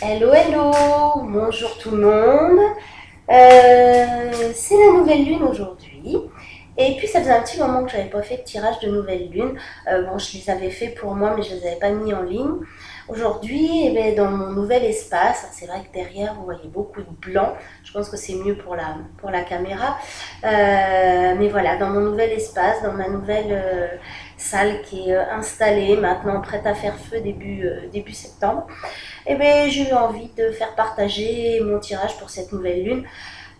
Hello, hello, bonjour tout le monde. C'est la nouvelle lune aujourd'hui. Et puis ça faisait un petit moment que j'avais pas fait de tirage de nouvelle lune. Bon, je les avais fait pour moi, mais je les avais pas mis en ligne. Aujourd'hui, eh ben, dans mon nouvel espace, c'est vrai que derrière vous voyez beaucoup de blanc. Je pense que c'est mieux pour la caméra. Mais voilà, dans mon nouvel espace, dans ma nouvelle salle qui est installée, maintenant prête à faire feu début septembre. Eh bien, j'ai eu envie de faire partager mon tirage pour cette nouvelle lune.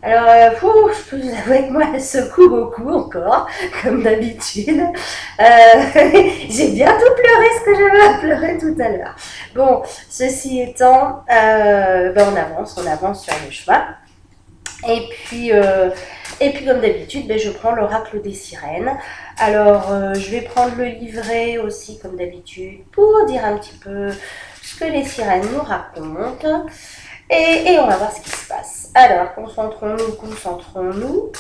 Alors, je peux vous avouer que moi, elle secoue beaucoup encore, comme d'habitude. J'ai bientôt pleuré ce que j'avais à pleurer tout à l'heure. Bon, ceci étant, on avance sur le chemin. Et puis comme d'habitude, je prends l'oracle des sirènes. Alors, je vais prendre le livret aussi, comme d'habitude, pour dire un petit peu ce que les sirènes nous racontent. Et on va voir ce qui se passe. Alors, concentrons-nous, concentrons-nous.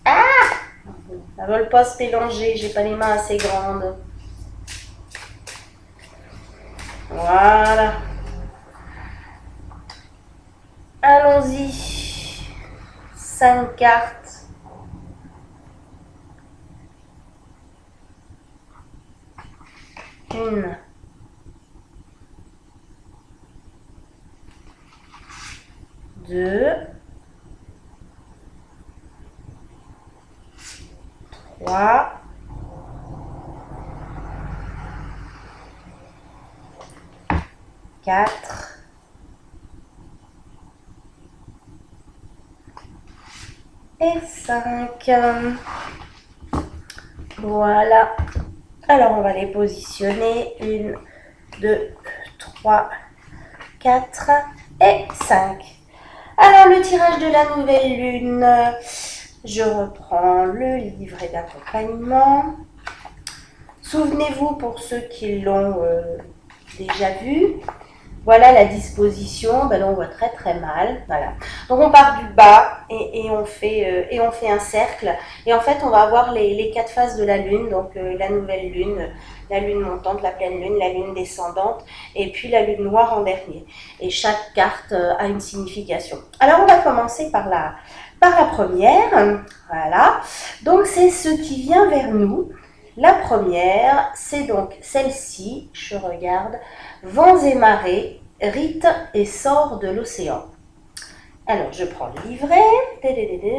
Ah, ça ne veut pas se mélanger, j'ai pas les mains assez grandes. Voilà. Allons-y. 5 cartes. Une. Deux. Trois. Quatre. Et 5. Voilà. Alors, on va les positionner. 1, 2, 3, 4 et 5. Alors, le tirage de la nouvelle lune. Je reprends le livret d'accompagnement. Souvenez-vous, pour ceux qui l'ont déjà vu, voilà la disposition. Là, on voit très très mal. Voilà. Donc on part du bas et on fait un cercle. Et en fait, on va avoir les 4 phases de la lune. Donc la nouvelle lune, la lune montante, la pleine lune, la lune descendante, et puis la lune noire en dernier. Et chaque carte a une signification. Alors on va commencer par la première. Voilà. Donc c'est ce qui vient vers nous. La première, c'est donc celle-ci. Je regarde. Vents et marées, rite et sort de l'océan. Alors, je prends le livret.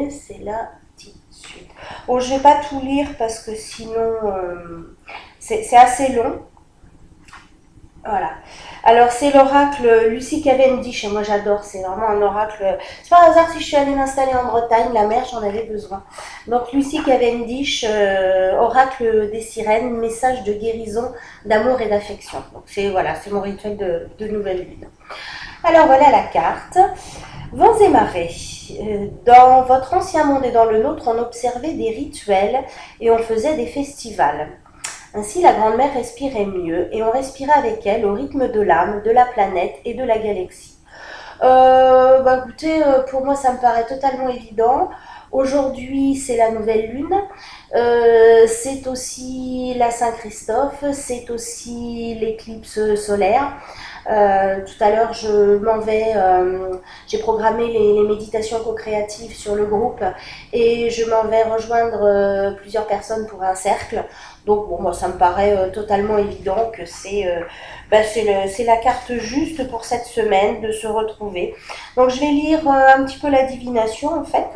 C'est là, tout de suite. Bon, je ne vais pas tout lire parce que sinon, c'est assez long. Voilà. Alors, c'est l'oracle Lucy Cavendish. Et moi, j'adore. C'est vraiment un oracle. C'est pas un hasard si je suis allée m'installer en Bretagne. La mer, j'en avais besoin. Donc, Lucy Cavendish, oracle des sirènes, message de guérison, d'amour et d'affection. Donc, c'est mon rituel de nouvelle lune. Alors, voilà la carte. Vents et marées. Dans votre ancien monde et dans le nôtre, on observait des rituels et on faisait des festivals. Ainsi, la Grande-Mère respirait mieux et on respirait avec elle au rythme de l'âme, de la planète et de la galaxie. Écoutez, pour moi, ça me paraît totalement évident. Aujourd'hui, c'est la nouvelle lune. C'est aussi la Saint-Christophe. C'est aussi l'éclipse solaire. Tout à l'heure, j'ai programmé les méditations co-créatives sur le groupe et je m'en vais rejoindre plusieurs personnes pour un cercle. Donc bon, moi ça me paraît totalement évident que c'est la carte juste pour cette semaine de se retrouver. Donc je vais lire un petit peu la divination en fait.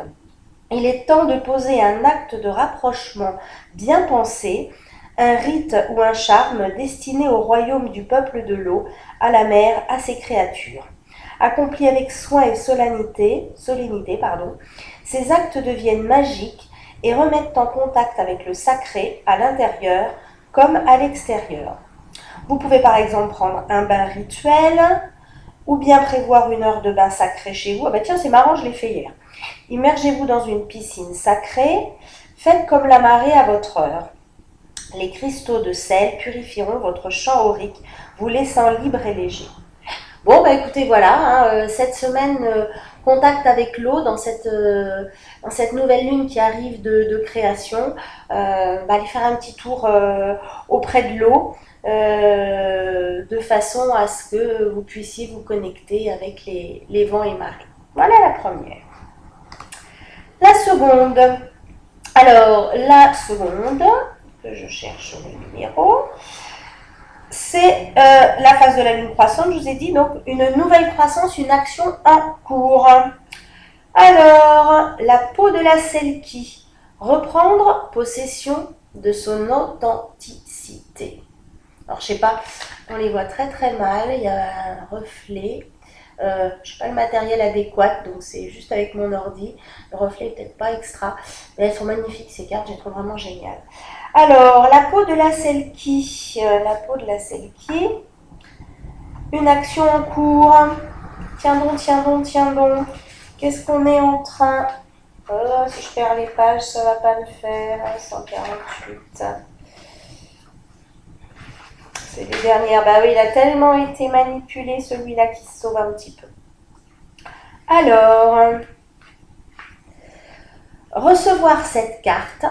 Il est temps de poser un acte de rapprochement bien pensé, un rite ou un charme destiné au royaume du peuple de l'eau, à la mer, à ses créatures. Accomplis avec soin et solennité, ces actes deviennent magiques et remettent en contact avec le sacré à l'intérieur comme à l'extérieur. Vous pouvez par exemple prendre un bain rituel ou bien prévoir une heure de bain sacré chez vous. Ah bah tiens, c'est marrant, je l'ai fait hier. Immergez-vous dans une piscine sacrée, faites comme la marée à votre heure. Les cristaux de sel purifieront votre champ aurique, vous laissant libre et léger. Bon, écoutez, voilà, cette semaine, contact avec l'eau dans cette nouvelle lune qui arrive de création. Allez faire un petit tour auprès de l'eau de façon à ce que vous puissiez vous connecter avec les vents et marées. Voilà la première. La seconde. Alors, la seconde, que je cherche le numéro, c'est la phase de la lune croissante, je vous ai dit, donc une nouvelle croissance, une action en cours. Alors, la peau de la Selkie, reprendre possession de son authenticité. Alors, je sais pas, on les voit très très mal, il y a un reflet. Je n'ai pas le matériel adéquat, donc c'est juste avec mon ordi. Le reflet n'est peut-être pas extra, mais elles sont magnifiques ces cartes, je les trouve vraiment géniales. Alors, la peau de la Selkie, une action en cours. Tiens donc, tiens donc, tiens donc. Qu'est-ce qu'on est en train... Oh, si je perds les pages, ça va pas le faire. 148. C'est les dernières. Bah oui, il a tellement été manipulé, celui-là, qui se sauve un petit peu. Alors, recevoir cette carte,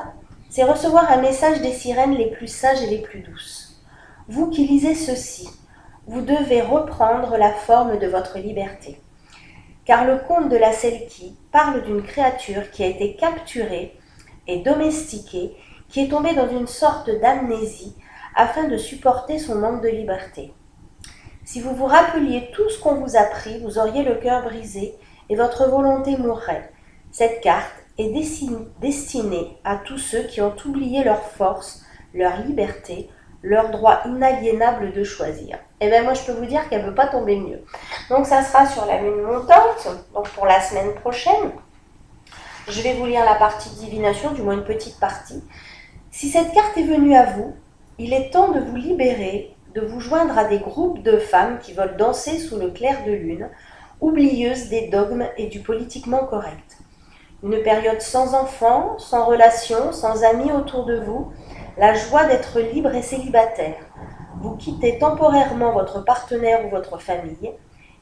c'est recevoir un message des sirènes les plus sages et les plus douces. Vous qui lisez ceci, vous devez reprendre la forme de votre liberté. Car le conte de la Selkie parle d'une créature qui a été capturée et domestiquée, qui est tombée dans une sorte d'amnésie afin de supporter son manque de liberté. Si vous vous rappeliez tout ce qu'on vous a pris, vous auriez le cœur brisé et votre volonté mourrait. Cette carte est destinée à tous ceux qui ont oublié leur force, leur liberté, leur droit inaliénable de choisir. Et bien moi je peux vous dire qu'elle ne peut pas tomber mieux. Donc ça sera sur la lune montante, donc pour la semaine prochaine. Je vais vous lire la partie de divination, du moins une petite partie. Si cette carte est venue à vous, il est temps de vous libérer, de vous joindre à des groupes de femmes qui veulent danser sous le clair de lune, oublieuses des dogmes et du politiquement correct. Une période sans enfants, sans relations, sans amis autour de vous, la joie d'être libre et célibataire. Vous quittez temporairement votre partenaire ou votre famille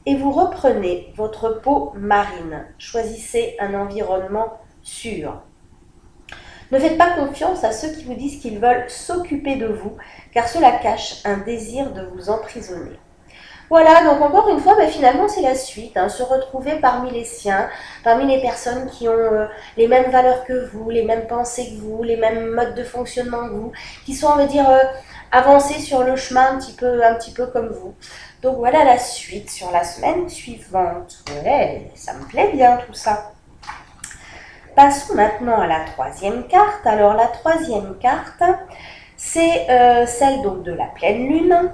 et vous reprenez votre peau marine. Choisissez un environnement sûr. Ne faites pas confiance à ceux qui vous disent qu'ils veulent s'occuper de vous, car cela cache un désir de vous emprisonner. Voilà, donc encore une fois, finalement c'est la suite, se retrouver parmi les siens, parmi les personnes qui ont les mêmes valeurs que vous, les mêmes pensées que vous, les mêmes modes de fonctionnement que vous, qui sont, on va dire, avancés sur le chemin un petit peu comme vous. Donc voilà la suite sur la semaine suivante. Ouais, ça me plaît bien tout ça. Passons maintenant à la troisième carte. Alors la troisième carte, c'est celle donc de la pleine lune.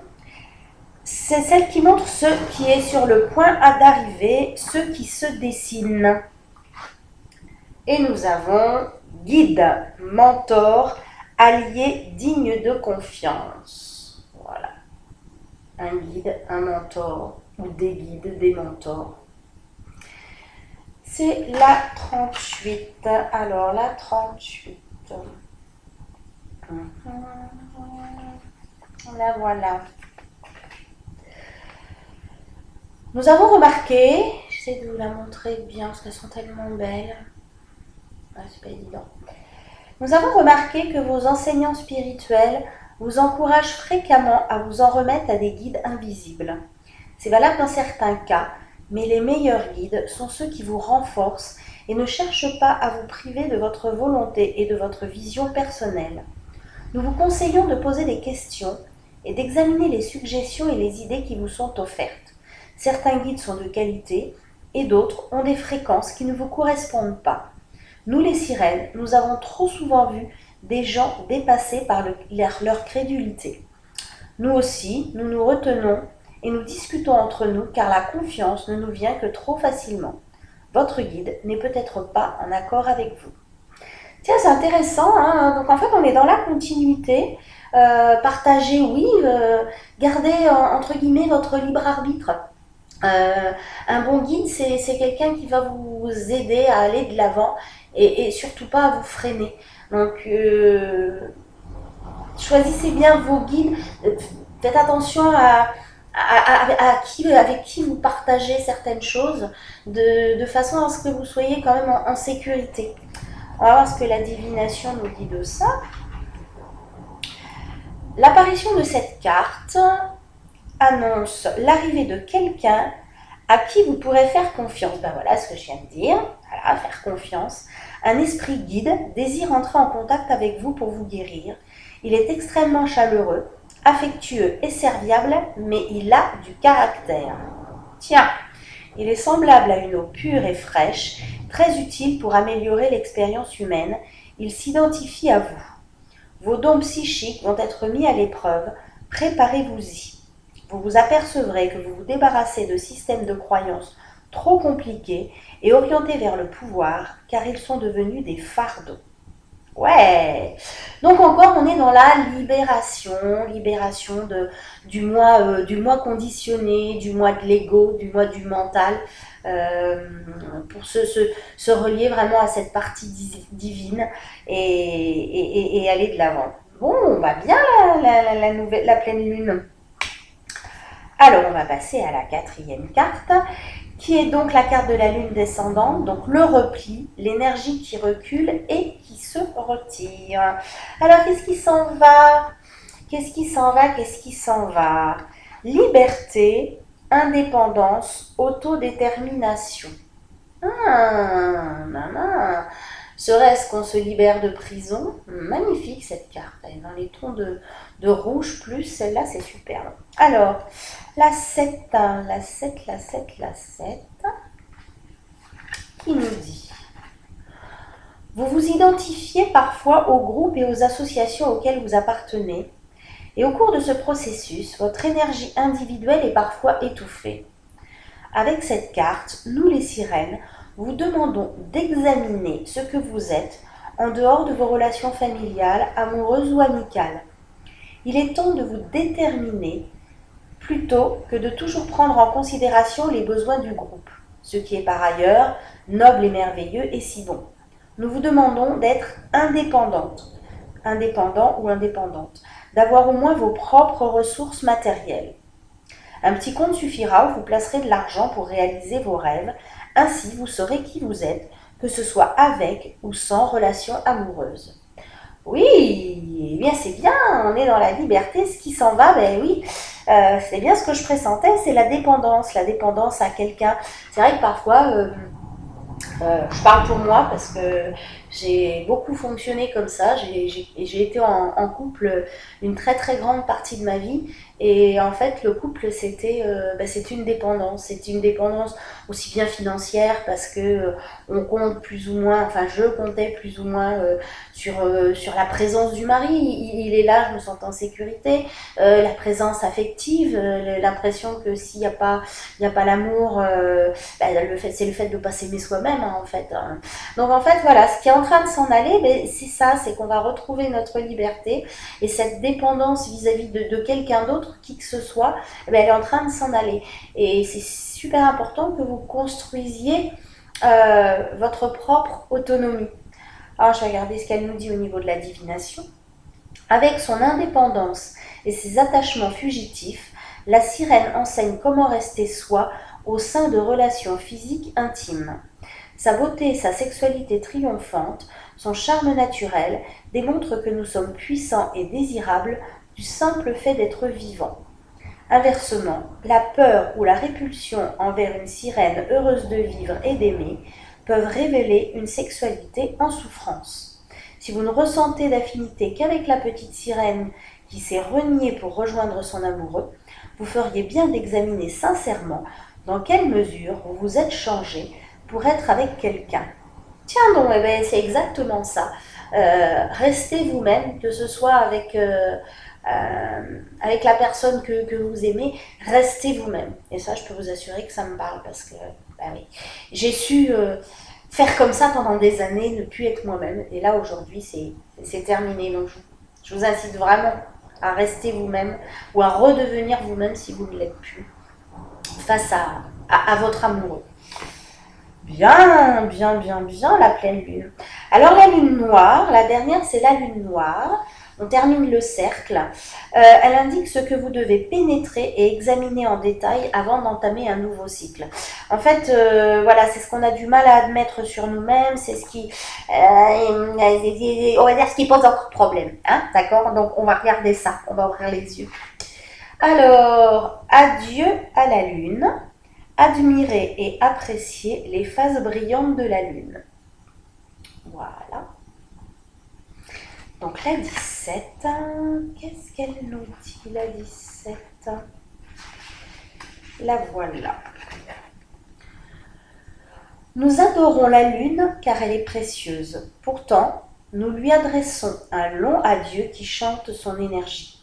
C'est celle qui montre ce qui est sur le point d'arriver, ce qui se dessine. Et nous avons guide, mentor, allié digne de confiance. Voilà. Un guide, un mentor, ou des guides, des mentors. C'est la 38. Alors, la 38. La voilà. Nous avons remarqué, j'essaie de vous la montrer bien parce qu'elles sont tellement belles. C'est pas évident. Nous avons remarqué que vos enseignants spirituels vous encouragent fréquemment à vous en remettre à des guides invisibles. C'est valable dans certains cas, mais les meilleurs guides sont ceux qui vous renforcent et ne cherchent pas à vous priver de votre volonté et de votre vision personnelle. Nous vous conseillons de poser des questions et d'examiner les suggestions et les idées qui vous sont offertes. Certains guides sont de qualité et d'autres ont des fréquences qui ne vous correspondent pas. Nous les sirènes, nous avons trop souvent vu des gens dépassés par leur crédulité. Nous aussi, nous nous retenons et nous discutons entre nous car la confiance ne nous vient que trop facilement. Votre guide n'est peut-être pas en accord avec vous. Tiens, c'est intéressant, donc en fait on est dans la continuité. Partagez, oui, gardez entre guillemets votre libre arbitre. Un bon guide, c'est quelqu'un qui va vous aider à aller de l'avant et surtout pas à vous freiner. Donc, choisissez bien vos guides. Faites attention à avec qui vous partagez certaines choses de façon à ce que vous soyez quand même en sécurité. On va voir ce que la divination nous dit de ça. L'apparition de cette carte annonce l'arrivée de quelqu'un à qui vous pourrez faire confiance. Ben voilà ce que je viens de dire. Voilà, faire confiance. Un esprit guide désire entrer en contact avec vous pour vous guérir. Il est extrêmement chaleureux, affectueux et serviable, mais il a du caractère. Tiens, il est semblable à une eau pure et fraîche, très utile pour améliorer l'expérience humaine. Il s'identifie à vous. Vos dons psychiques vont être mis à l'épreuve. Préparez-vous-y. Vous vous apercevrez que vous vous débarrassez de systèmes de croyances trop compliqués et orientés vers le pouvoir, car ils sont devenus des fardeaux. Ouais. Donc encore, on est dans la libération du moi conditionné, du moi de l'ego, du moi du mental, pour se relier vraiment à cette partie divine et aller de l'avant. Bon, on va bien la pleine lune. Alors, on va passer à la 4e carte, qui est donc la carte de la lune descendante, donc le repli, l'énergie qui recule et qui se retire. Alors, qu'est-ce qui s'en va? Qu'est-ce qui s'en va? Qu'est-ce qui s'en va? Liberté, indépendance, autodétermination. Maman. Serait-ce qu'on se libère de prison? Magnifique cette carte, elle est dans les tons de rouge plus, celle-là c'est superbe. Alors, la 7, qui nous dit: vous vous identifiez parfois aux groupes et aux associations auxquelles vous appartenez, et au cours de ce processus, votre énergie individuelle est parfois étouffée. Avec cette carte, nous les sirènes, vous demandons d'examiner ce que vous êtes en dehors de vos relations familiales, amoureuses ou amicales. Il est temps de vous déterminer plutôt que de toujours prendre en considération les besoins du groupe, ce qui est par ailleurs noble et merveilleux et si bon. Nous vous demandons d'être indépendant ou indépendante, d'avoir au moins vos propres ressources matérielles. Un petit compte suffira où vous placerez de l'argent pour réaliser vos rêves. Ainsi, vous saurez qui vous êtes, que ce soit avec ou sans relation amoureuse. Oui, eh bien c'est bien, on est dans la liberté, ce qui s'en va, ben oui, c'est bien ce que je pressentais, c'est la dépendance à quelqu'un. C'est vrai que parfois, je parle pour moi parce que j'ai beaucoup fonctionné comme ça, j'ai été en couple une très très grande partie de ma vie et en fait le couple c'était c'est une dépendance aussi bien financière parce que on compte plus ou moins, enfin je comptais plus ou moins sur la présence du mari, il est là, je me sens en sécurité, la présence affective, l'impression que s'il n'y a pas l'amour, c'est le fait de ne pas s'aimer soi-même hein, en fait. Donc en fait voilà, ce qui est en train de s'en aller, c'est ça, c'est qu'on va retrouver notre liberté et cette dépendance vis-à-vis de quelqu'un d'autre, qui que ce soit, elle est en train de s'en aller. Et c'est super important que vous construisiez votre propre autonomie. Alors je vais regarder ce qu'elle nous dit au niveau de la divination. Avec son indépendance et ses attachements fugitifs, la sirène enseigne comment rester soi au sein de relations physiques intimes. Sa beauté et sa sexualité triomphante, son charme naturel démontrent que nous sommes puissants et désirables du simple fait d'être vivants. Inversement, la peur ou la répulsion envers une sirène heureuse de vivre et d'aimer peuvent révéler une sexualité en souffrance. Si vous ne ressentez d'affinité qu'avec la petite sirène qui s'est reniée pour rejoindre son amoureux, vous feriez bien d'examiner sincèrement dans quelle mesure vous vous êtes changé pour être avec quelqu'un. Tiens donc, c'est exactement ça. Restez vous-même, que ce soit avec la personne que vous aimez, restez vous-même. Et ça, je peux vous assurer que ça me parle parce que oui, j'ai su faire comme ça pendant des années, ne plus être moi-même. Et là, aujourd'hui, c'est terminé. Donc, je vous incite vraiment à rester vous-même ou à redevenir vous-même si vous ne l'êtes plus face à votre amoureux. Bien, la pleine lune. Alors la lune noire, la dernière c'est la lune noire. On termine le cercle. Elle indique ce que vous devez pénétrer et examiner en détail avant d'entamer un nouveau cycle. En fait, voilà, c'est ce qu'on a du mal à admettre sur nous-mêmes, c'est ce qui, on va dire, ce qui pose encore problème. Hein, d'accord? Donc, on va regarder ça, on va ouvrir les yeux. Alors, adieu à la lune. Admirez et appréciez les phases brillantes de la lune. Voilà. Donc la 17, qu'est-ce qu'elle nous dit la 17? La voilà. Nous adorons la lune car elle est précieuse. Pourtant, nous lui adressons un long adieu qui chante son énergie.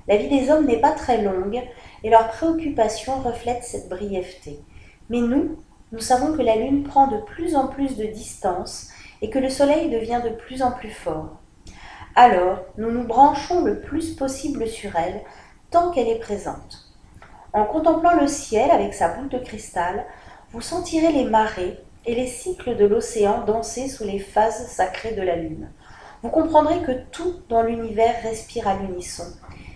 La vie des hommes n'est pas très longue et leurs préoccupations reflètent cette brièveté. Mais nous savons que la lune prend de plus en plus de distance et que le soleil devient de plus en plus fort. Alors, nous nous branchons le plus possible sur elle tant qu'elle est présente. En contemplant le ciel avec sa boule de cristal, vous sentirez les marées et les cycles de l'océan danser sous les phases sacrées de la lune. Vous comprendrez que tout dans l'univers respire à l'unisson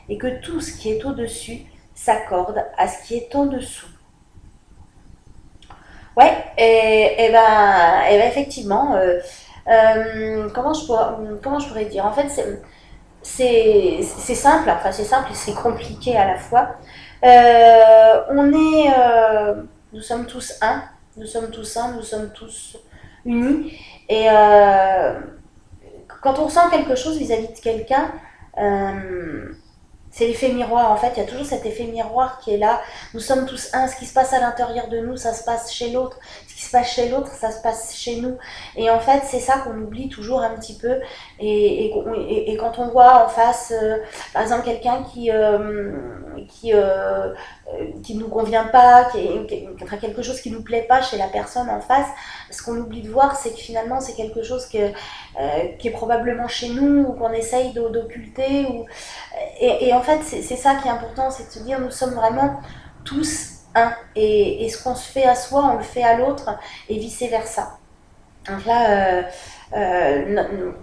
et que tout ce qui est au-dessus s'accorde à ce qui est en dessous. Ouais, et ben, effectivement, comment je pourrais dire? En fait, c'est simple, enfin c'est simple et c'est compliqué à la fois. Nous sommes tous un, nous sommes tous un, nous sommes tous unis. Et quand on ressent quelque chose vis-à-vis de quelqu'un, c'est l'effet miroir. En fait, il y a toujours cet effet miroir qui est là. Nous sommes tous un. Ce qui se passe à l'intérieur de nous, ça se passe chez l'autre. Ce qui se passe chez l'autre, ça se passe chez nous. Et en fait, c'est ça qu'on oublie toujours un petit peu. Et quand on voit en face, par exemple, quelqu'un qui nous convient pas, enfin, quelque chose qui nous plaît pas chez la personne en face, ce qu'on oublie de voir, c'est que finalement, c'est quelque chose qui est probablement chez nous ou qu'on essaye d'occulter. Et en fait, c'est ça qui est important, c'est de se dire nous sommes vraiment tous un. Et ce qu'on se fait à soi, on le fait à l'autre et vice-versa. Donc là,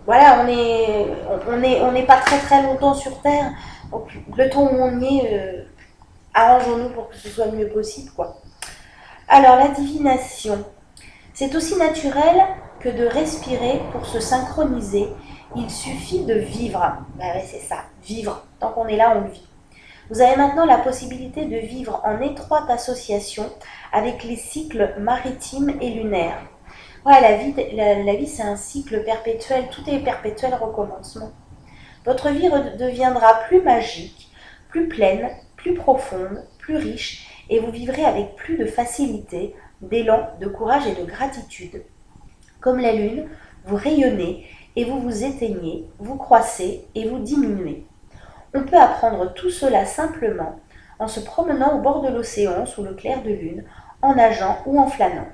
voilà, on n'est pas très très longtemps sur Terre. Donc le temps où on y est, arrangeons-nous pour que ce soit le mieux possible, quoi. Alors la divination, c'est aussi naturel que de respirer pour se synchroniser. Il suffit de vivre. Ben ouais, c'est ça, vivre. Tant qu'on est là, on le vit. Vous avez maintenant la possibilité de vivre en étroite association avec les cycles maritimes et lunaires. Ouais, la vie c'est un cycle perpétuel, tout est perpétuel recommencement. Votre vie deviendra plus magique, plus pleine, plus profonde, plus riche, et vous vivrez avec plus de facilité, d'élan, de courage et de gratitude. Comme la lune, vous rayonnez et vous vous éteignez, vous croissez et vous diminuez. On peut apprendre tout cela simplement en se promenant au bord de l'océan sous le clair de lune, en nageant ou en flânant.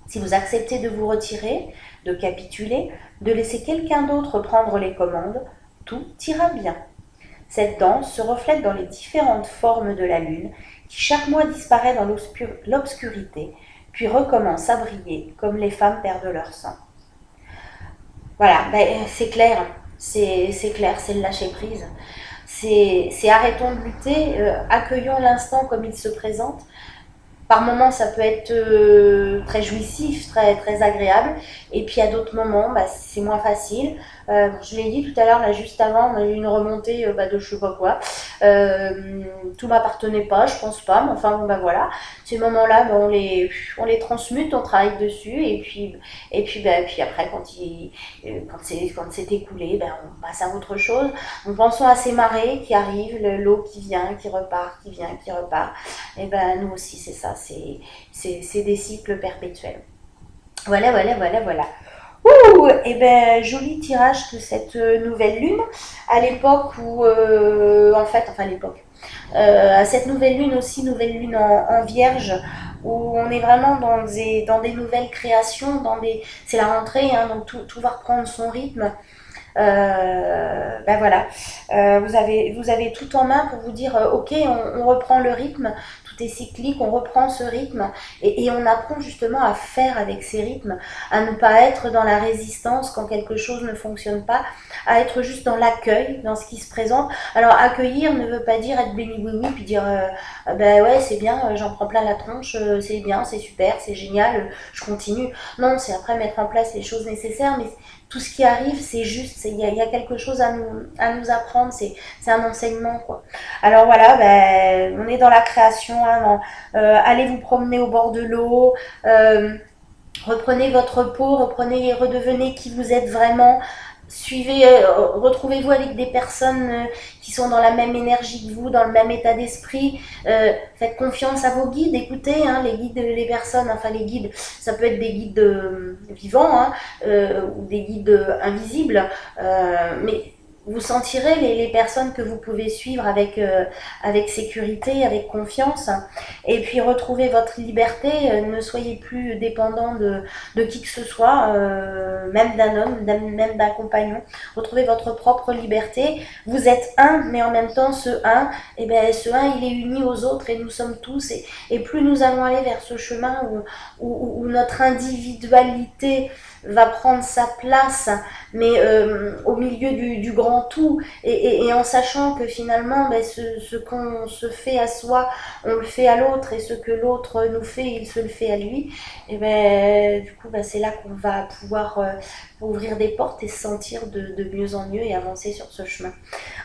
Si vous acceptez de vous retirer, de capituler, de laisser quelqu'un d'autre prendre les commandes, tout ira bien. Cette danse se reflète dans les différentes formes de la lune, qui chaque mois disparaît dans l'obscurité, puis recommence à briller comme les femmes perdent leur sang. Voilà, c'est clair, c'est clair, c'est le lâcher prise. C'est arrêtons de lutter, accueillons l'instant comme il se présente. Par moments, ça peut être très jouissif, très, très agréable. Et puis, à d'autres moments, c'est moins facile. Je l'ai dit tout à l'heure, là, juste avant, on a eu une remontée de je sais pas quoi. Tout m'appartenait pas, je pense pas. Mais enfin, bon, voilà. Ces moments-là, on les transmute, on travaille dessus. Et puis après, quand c'est écoulé, on passe à autre chose. Donc, pensons à ces marées qui arrivent, l'eau qui vient, qui repart, qui vient, qui repart. Et nous aussi, c'est ça. C'est des cycles perpétuels. Voilà. Ouh, et joli tirage de cette nouvelle lune. À l'époque où, à cette nouvelle lune aussi, nouvelle lune en vierge, où on est vraiment dans des nouvelles créations, c'est la rentrée, hein, donc tout va reprendre son rythme. Ben voilà, vous avez tout en main pour vous dire, ok, on reprend le rythme, tout est cyclique, on reprend ce rythme et on apprend justement à faire avec ces rythmes, à ne pas être dans la résistance quand quelque chose ne fonctionne pas, à être juste dans l'accueil, dans ce qui se présente. Alors accueillir ne veut pas dire être béni oui oui puis dire ben ouais c'est bien, j'en prends plein la tronche, c'est bien, c'est super, c'est génial, je continue. Non, c'est après mettre en place les choses nécessaires, mais tout ce qui arrive, c'est juste, il y a quelque chose à nous apprendre, c'est un enseignement, quoi. Alors voilà, ben, on est dans la création, hein, allez vous promener au bord de l'eau, reprenez votre repos, redevenez qui vous êtes vraiment, suivez, retrouvez-vous avec des personnes qui sont dans la même énergie que vous, dans le même état d'esprit. Faites confiance à vos guides, écoutez, hein, les guides, les personnes, enfin les guides, ça peut être des guides vivants hein, ou des guides invisibles, mais vous sentirez les personnes que vous pouvez suivre avec sécurité, avec confiance. Et puis retrouvez votre liberté, ne soyez plus dépendant de qui que ce soit, même d'un homme, même d'un compagnon. Retrouvez votre propre liberté. Vous êtes un, mais en même temps, ce un, et ben, ce un, il est uni aux autres et nous sommes tous. Et plus nous allons aller vers ce chemin où notre individualité va prendre sa place, mais au milieu du grand tout, et en sachant que finalement, ben, ce qu'on se fait à soi, on le fait à l'autre, et ce que l'autre nous fait, il se le fait à lui, et ben, du coup, ben, c'est là qu'on va pouvoir ouvrir des portes et se sentir de mieux en mieux et avancer sur ce chemin.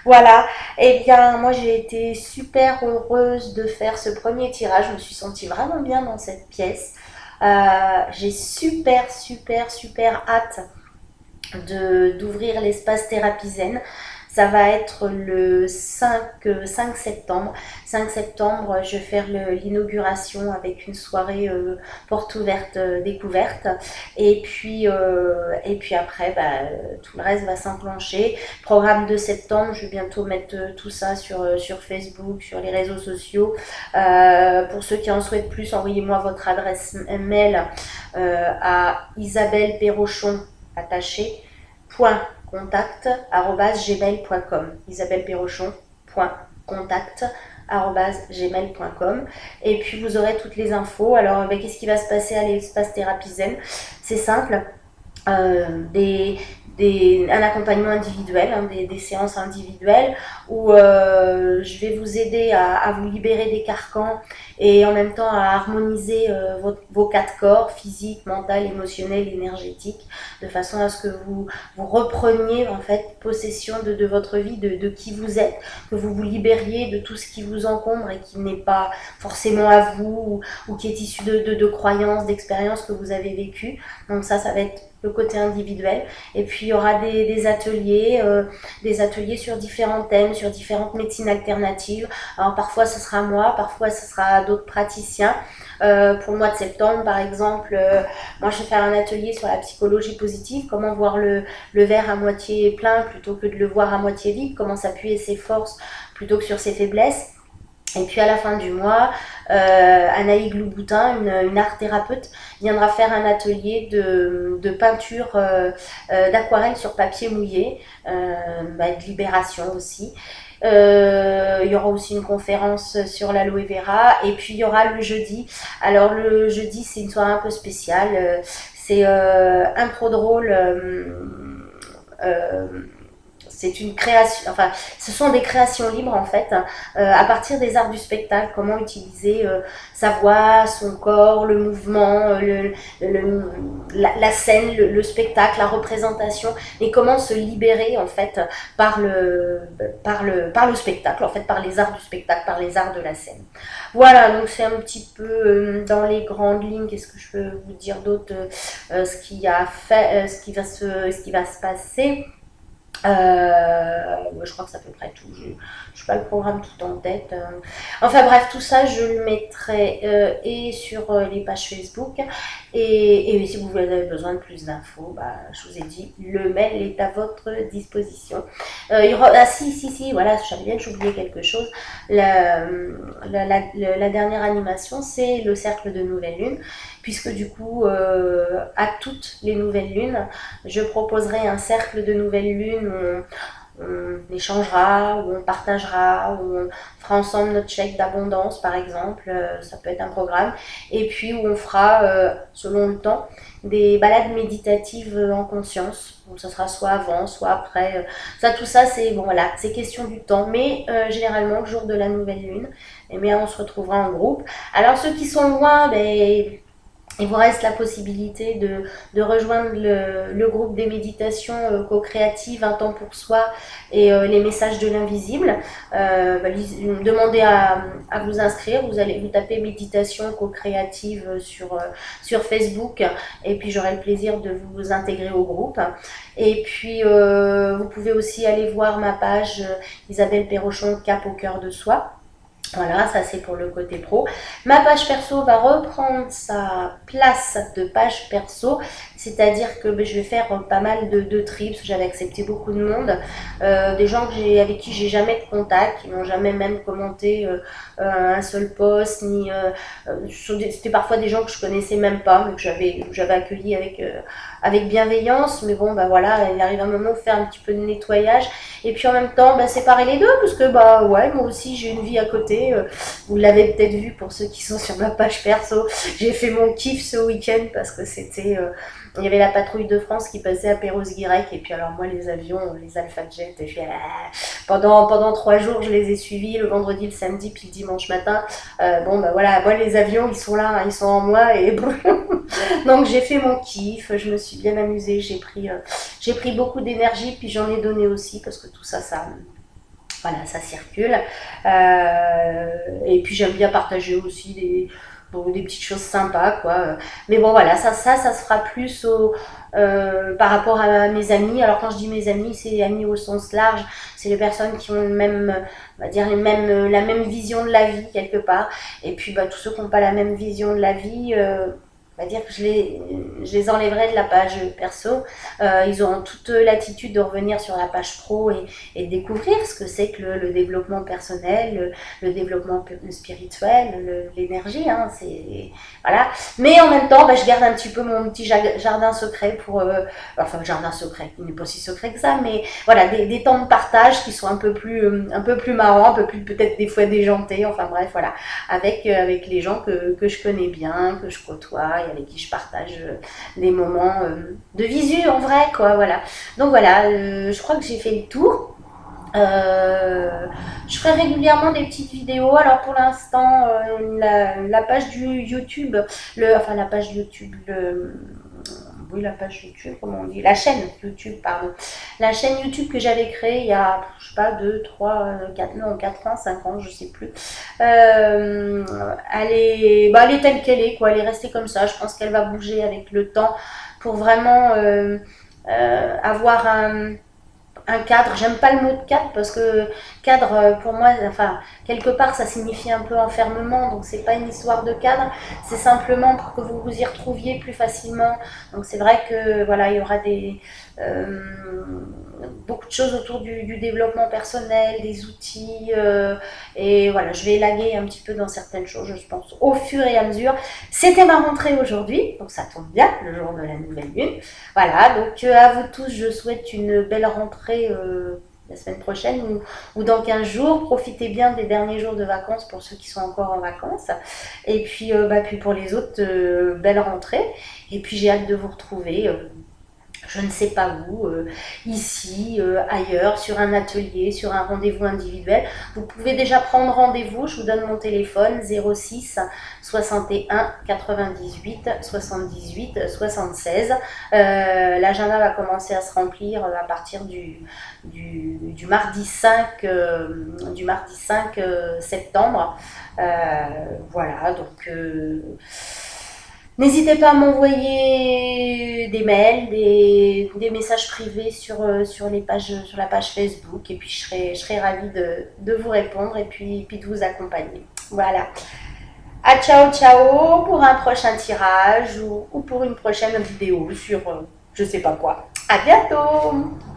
Voilà, et bien moi j'ai été super heureuse de faire ce premier tirage, je me suis sentie vraiment bien dans cette pièce. J'ai super hâte d'ouvrir l'espace Thérapie Zen. Ça va être le 5 septembre. 5 septembre, je vais faire l'inauguration avec une soirée porte ouverte découverte. Et puis après, bah, tout le reste va s'enclencher. Programme de septembre, je vais bientôt mettre tout ça sur Facebook, sur les réseaux sociaux. Pour ceux qui en souhaitent plus, envoyez-moi votre adresse mail à Isabelle Perrochon attaché .contact@gmail.com isabelleperrochon.contact@gmail.com. Et puis vous aurez toutes les infos. Alors qu'est-ce qui va se passer à l'espace Thérapie Zen? C'est simple, un accompagnement individuel, hein, des séances individuelles où je vais vous aider à vous libérer des carcans et en même temps à harmoniser vos quatre corps, physique, mental, émotionnel, énergétique, de façon à ce que vous repreniez en fait possession de votre vie, de qui vous êtes, que vous vous libériez de tout ce qui vous encombre et qui n'est pas forcément à vous ou qui est issu de croyances, d'expériences que vous avez vécues. Donc ça va être le côté individuel. Et puis il y aura des ateliers sur différents thèmes, sur différentes médecines alternatives. Alors parfois ce sera moi, parfois ce sera d'autres praticiens. Pour le mois de septembre par exemple, moi je vais faire un atelier sur la psychologie positive, comment voir le verre à moitié plein plutôt que de le voir à moitié vide, comment s'appuyer ses forces plutôt que sur ses faiblesses. Et puis à la fin du mois, Anaïg Louboutin, une art thérapeute, viendra faire un atelier de peinture d'aquarelle sur papier mouillé, de libération aussi. Il y aura aussi une conférence sur l'aloe vera et puis il y aura le jeudi. Alors le jeudi c'est une soirée un peu spéciale, c'est impro drôle. C'est une création, enfin, ce sont des créations libres en fait, à partir des arts du spectacle, comment utiliser sa voix, son corps, le mouvement, la scène, le spectacle, la représentation, et comment se libérer en fait par le spectacle, en fait par les arts du spectacle, par les arts de la scène. Voilà, donc c'est un petit peu dans les grandes lignes, qu'est-ce que je peux vous dire d'autre, ce qui va se passer. Je crois que c'est à peu près tout. Je n'ai pas le programme tout en tête. Enfin bref, tout ça, je le mettrai et sur les pages Facebook. Et si vous avez besoin de plus d'infos, bah, je vous ai dit, le mail est à votre disposition. Il y aura, ah si, voilà, je savais bien que j'oubliais quelque chose. La dernière animation, c'est le cercle de nouvelle lune, puisque du coup, à toutes les nouvelles lunes, je proposerai un cercle de nouvelles lunes où on échangera, où on partagera, où on fera ensemble notre chèque d'abondance par exemple, ça peut être un programme, et puis où on fera, selon le temps, des balades méditatives en conscience. Donc, ça sera soit avant, soit après. Ça, tout ça, c'est bon, voilà, c'est question du temps. Mais généralement, le jour de la nouvelle lune, eh bien, on se retrouvera en groupe. Alors ceux qui sont loin, ben, il vous reste la possibilité de rejoindre le groupe des méditations co-créatives, un temps pour soi et les messages de l'invisible. Demandez à vous inscrire, vous tapez méditation co-créative sur Facebook et puis j'aurai le plaisir de vous intégrer au groupe. Et puis vous pouvez aussi aller voir ma page Isabelle Perrochon, Cap au cœur de soi. Voilà, ça c'est pour le côté pro. Ma page perso va reprendre sa place de page perso, c'est-à-dire que je vais faire pas mal de trips. J'avais accepté beaucoup de monde, des gens avec qui j'ai jamais de contact, qui n'ont jamais même commenté un seul post, c'était parfois des gens que je connaissais même pas, mais que j'avais accueilli avec bienveillance. Mais bon, bah voilà, il arrive un moment où faire un petit peu de nettoyage. Et puis en même temps, séparer les deux, parce que bah ouais, moi aussi j'ai une vie à côté. Vous l'avez peut-être vu pour ceux qui sont sur ma page perso. J'ai fait mon kiff ce week-end parce que il y avait la patrouille de France qui passait à Perros-Guirec. Et puis alors moi les avions, les Alpha Jet, pendant 3 jours je les ai suivis, le vendredi, le samedi, puis le dimanche matin. Bon bah voilà, moi les avions ils sont là, hein, ils sont en moi et donc j'ai fait mon kiff, je me suis bien amusée, j'ai pris beaucoup d'énergie, puis j'en ai donné aussi parce que tout ça, voilà, ça circule. Et puis j'aime bien partager aussi des petites choses sympas, quoi. Mais bon, voilà, ça se fera plus par rapport à mes amis. Alors quand je dis mes amis, c'est amis au sens large. C'est les personnes qui ont on va dire la même vision de la vie quelque part. Et puis tous ceux qui n'ont pas la même vision de la vie, on va dire que je les enlèverai de la page perso. Ils auront toute l'attitude de revenir sur la page pro et de découvrir ce que c'est que le développement personnel, le développement spirituel, l'énergie. Hein, voilà. Mais en même temps, je garde un petit peu mon petit jardin secret enfin, jardin secret, il n'est pas si secret que ça, mais voilà, des temps de partage qui sont un peu plus marrants, un peu plus peut-être des fois déjantés. Enfin bref, voilà, avec les gens que je connais bien, que je côtoie, avec qui je partage des moments de visu en vrai, quoi, voilà. Donc voilà, je crois que j'ai fait le tour. Je ferai régulièrement des petites vidéos. Alors pour l'instant, la page du YouTube, enfin la page YouTube, oui, la page YouTube, comment on dit, la chaîne YouTube, pardon. La chaîne YouTube que j'avais créée il y a, je sais pas, 2, 3, 4 ans, 5 ans, je sais plus. Elle est telle qu'elle est, quoi. Elle est restée comme ça. Je pense qu'elle va bouger avec le temps pour vraiment avoir un cadre. J'aime pas le mot de cadre parce que cadre, pour moi, enfin, quelque part, ça signifie un peu enfermement. Donc, c'est pas une histoire de cadre. C'est simplement pour que vous vous y retrouviez plus facilement. Donc, c'est vrai que, voilà, il y aura beaucoup de choses autour du développement personnel, des outils. Et voilà, je vais élaguer un petit peu dans certaines choses, je pense, au fur et à mesure. C'était ma rentrée aujourd'hui. Donc, ça tombe bien, le jour de la nouvelle lune. Voilà, donc à vous tous, je souhaite une belle rentrée la semaine prochaine ou dans 15 jours. Profitez bien des derniers jours de vacances pour ceux qui sont encore en vacances. Et puis, puis pour les autres, belle rentrée. Et puis j'ai hâte de vous retrouver. Je ne sais pas où, ici, ailleurs, sur un atelier, sur un rendez-vous individuel. Vous pouvez déjà prendre rendez-vous, je vous donne mon téléphone 06 61 98 78 76. L'agenda va commencer à se remplir à partir du mardi 5, septembre. Voilà, donc N'hésitez pas à m'envoyer des mails, des messages privés sur sur la page Facebook et puis je serai ravie de vous répondre et puis de vous accompagner. Voilà. À ciao ciao pour un prochain tirage ou pour une prochaine vidéo sur je sais pas quoi. À bientôt!